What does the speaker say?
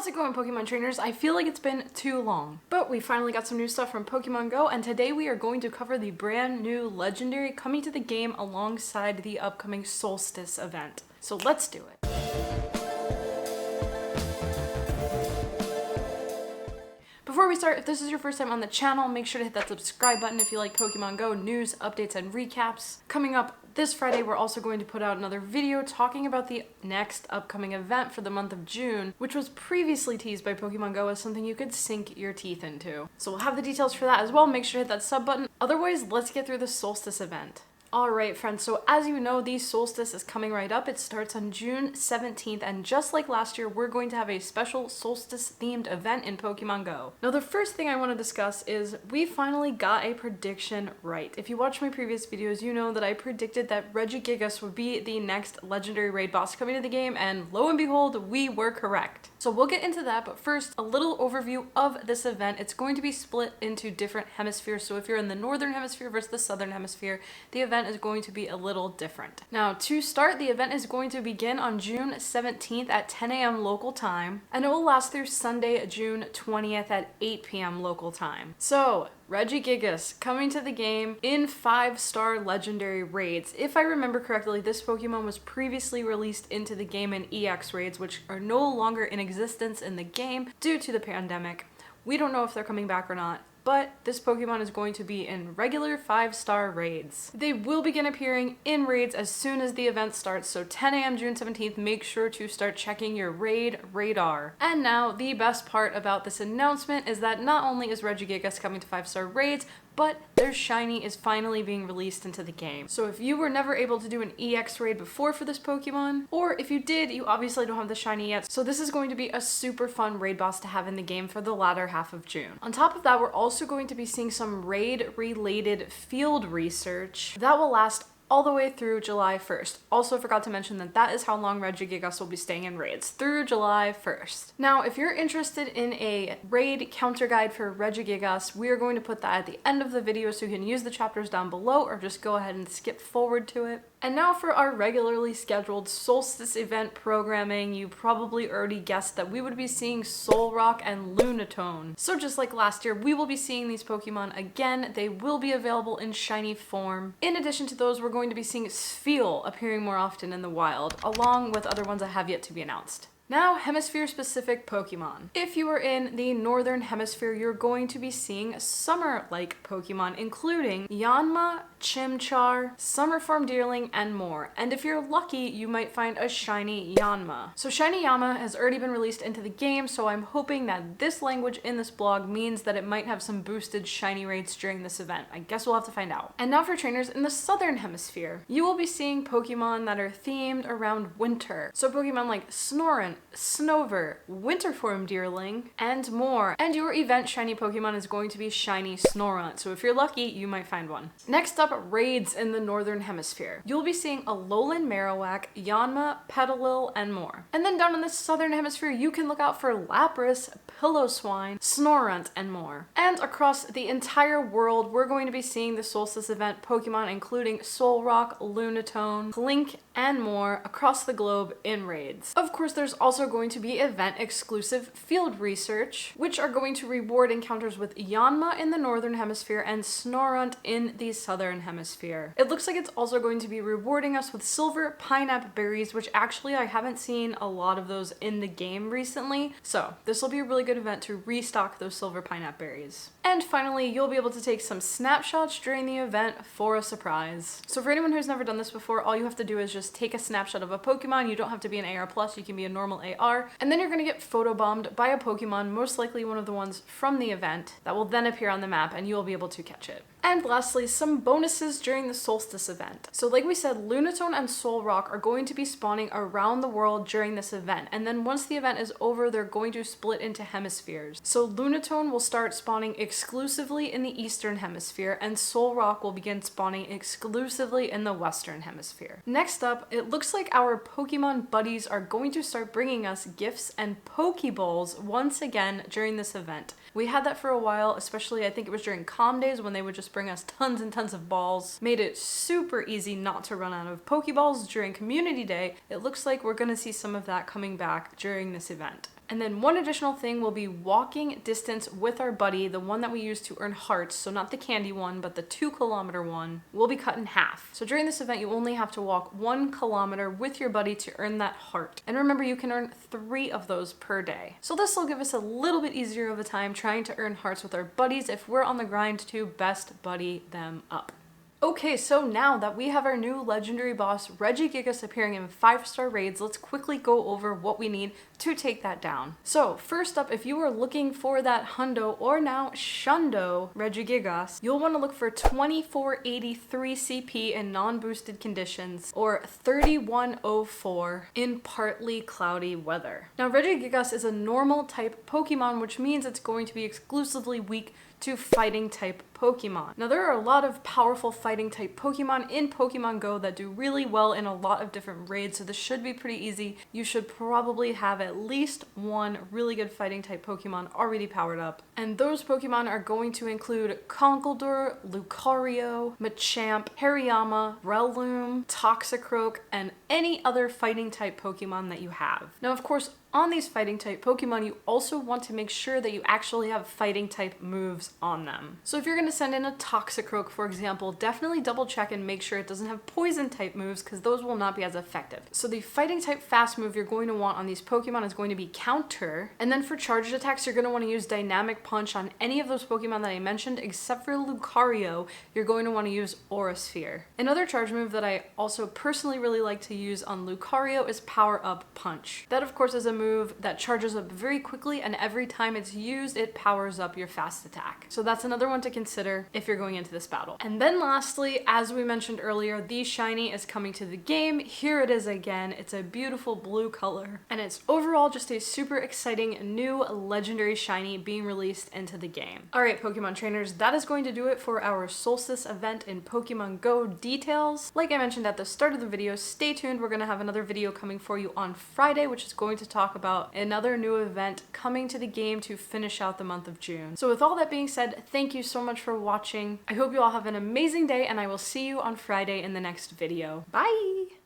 How's it going, Pokemon trainers? I feel like it's been too long, but we finally got some new stuff from Pokemon Go, and today we are going to cover the brand new legendary coming to the game alongside the upcoming Solstice event. So let's do it. Before we start, if this is your first time on the channel, make sure to hit that subscribe button if you like Pokemon Go news, updates, and recaps. Coming up this Friday, we're also going to put out another video talking about the next upcoming event for the month of June, which was previously teased by Pokemon Go as something you could sink your teeth into. So we'll have the details for that as well. Make sure to hit that sub button. Otherwise, let's get through the Solstice event. Alright friends, so as you know, the Solstice is coming right up. It starts on June 17th, and just like last year, we're going to have a special Solstice themed event in Pokemon Go. Now the first thing I want to discuss is we finally got a prediction right. If you watch my previous videos, you know that I predicted that Reggie Gigas would be the next legendary raid boss coming to the game, and lo and behold, we were correct. So we'll get into that, but first, a little overview of this event. It's going to be split into different hemispheres, so if you're in the Northern Hemisphere versus the Southern Hemisphere, the event is going to be a little different. Now, to start, the event is going to begin on June 17th at 10 a.m. local time, and it will last through Sunday, June 20th at 8 p.m. local time. So, Reggie Gigas coming to the game in 5-star legendary raids. If I remember correctly, this Pokemon was previously released into the game in EX raids, which are no longer in existence in the game due to the pandemic. We don't know if they're coming back or not, but this Pokemon is going to be in regular 5-star raids. They will begin appearing in raids as soon as the event starts, so 10 a.m. June 17th, make sure to start checking your raid radar. And now, the best part about this announcement is that not only is Regigigas coming to 5-star raids, but their shiny is finally being released into the game. So if you were never able to do an EX raid before for this Pokemon, or if you did, you obviously don't have the shiny yet, so this is going to be a super fun raid boss to have in the game for the latter half of June. On top of that, we're also going to be seeing some raid-related field research that will last all the way through July 1st. Also forgot to mention that that is how long Regigigas will be staying in raids, through July 1st. Now, if you're interested in a raid counter guide for Regigigas, we are going to put that at the end of the video so you can use the chapters down below or just go ahead and skip forward to it. And now for our regularly scheduled Solstice event programming. You probably already guessed that we would be seeing Solrock and Lunatone. So just like last year, we will be seeing these Pokemon again. They will be available in shiny form. In addition to those, we're going to be seeing Spheal appearing more often in the wild, along with other ones that have yet to be announced. Now, hemisphere-specific Pokemon. If you are in the Northern Hemisphere, you're going to be seeing summer-like Pokemon, including Yanma, Chimchar, Summer Form Deerling, and more. And if you're lucky, you might find a shiny Yanma. So shiny Yanma has already been released into the game, so I'm hoping that this language in this blog means that it might have some boosted shiny rates during this event. I guess we'll have to find out. And now for trainers in the Southern Hemisphere. You will be seeing Pokemon that are themed around winter. So Pokemon like Snorunt, Snover, Winter Form Deerling, and more. And your event shiny Pokemon is going to be shiny Snorunt, so if you're lucky, you might find one. Next up, raids in the Northern Hemisphere. You'll be seeing Alolan Marowak, Yanma, Petalil, and more. And then down in the Southern Hemisphere, you can look out for Lapras, Piloswine, Snorunt, and more. And across the entire world, we're going to be seeing the Solstice event Pokemon, including Solrock, Lunatone, Klink, and more across the globe in raids. Of course, there's also going to be event-exclusive field research, which are going to reward encounters with Yanma in the Northern Hemisphere and Snorunt in the Southern Hemisphere. It looks like it's also going to be rewarding us with silver pineapple berries, which actually I haven't seen a lot of those in the game recently, so this will be a really good event to restock those silver pineapple berries. And finally, you'll be able to take some snapshots during the event for a surprise. So for anyone who's never done this before, all you have to do is just take a snapshot of a Pokemon. You don't have to be an AR+, you can be a normal AR, and then you're going to get photobombed by a Pokemon, most likely one of the ones from the event, that will then appear on the map and you will be able to catch it. And lastly, some bonuses during the Solstice event. So like we said, Lunatone and Solrock are going to be spawning around the world during this event, and then once the event is over, they're going to split into hemispheres. So Lunatone will start spawning exclusively in the Eastern Hemisphere, and Solrock will begin spawning exclusively in the Western Hemisphere. Next up, it looks like our Pokemon buddies are going to start bringing us gifts and Pokeballs once again during this event. We had that for a while, especially I think it was during Calm Days when they would just bring us tons and tons of balls. Made it super easy not to run out of Pokeballs during Community Day. It looks like we're gonna see some of that coming back during this event. And then one additional thing will be walking distance with our buddy, the one that we use to earn hearts, so not the candy one, but the 2-kilometer one, will be cut in half. So during this event, you only have to walk 1 kilometer with your buddy to earn that heart. And remember, you can earn 3 of those per day. So this will give us a little bit easier of a time trying to earn hearts with our buddies if we're on the grind to best buddy them up. Okay, so now that we have our new legendary boss, Reggie Gigas, appearing in 5-star raids, let's quickly go over what we need to take that down. So first up, if you are looking for that hundo or now shundo Reggie Gigas, you'll want to look for 2483 CP in non-boosted conditions or 3104 in partly cloudy weather. Now Reggie Gigas is a normal type Pokemon, which means it's going to be exclusively weak to fighting type Pokemon. Now there are a lot of powerful fighting type Pokemon in Pokemon Go that do really well in a lot of different raids, so this should be pretty easy. You should probably have at least one really good fighting type Pokemon already powered up. And those Pokemon are going to include Conkeldurr, Lucario, Machamp, Hariyama, Breloom, Toxicroak, and any other fighting type Pokemon that you have. Now of course, on these fighting type Pokemon, you also want to make sure that you actually have fighting type moves on them. So if you're going to send in a Toxicroak, for example, definitely double check and make sure it doesn't have poison type moves, because those will not be as effective. So the fighting type fast move you're going to want on these Pokemon is going to be Counter. And then for charged attacks, you're going to want to use Dynamic Punch on any of those Pokemon that I mentioned, except for Lucario, you're going to want to use Aura Sphere. Another charge move that I also personally really like to use on Lucario is Power Up Punch. That of course is a move that charges up very quickly, and every time it's used, it powers up your fast attack. So that's another one to consider if you're going into this battle. And then lastly, as we mentioned earlier, the shiny is coming to the game. Here it is again. It's a beautiful blue color, and it's overall just a super exciting new legendary shiny being released into the game. All right, Pokemon trainers, that is going to do it for our Solstice event in Pokemon Go details. Like I mentioned at the start of the video, stay tuned. We're going to have another video coming for you on Friday, which is going to talk about another new event coming to the game to finish out the month of June. So with all that being said, thank you so much for watching. I hope you all have an amazing day, and I will see you on Friday in the next video. Bye!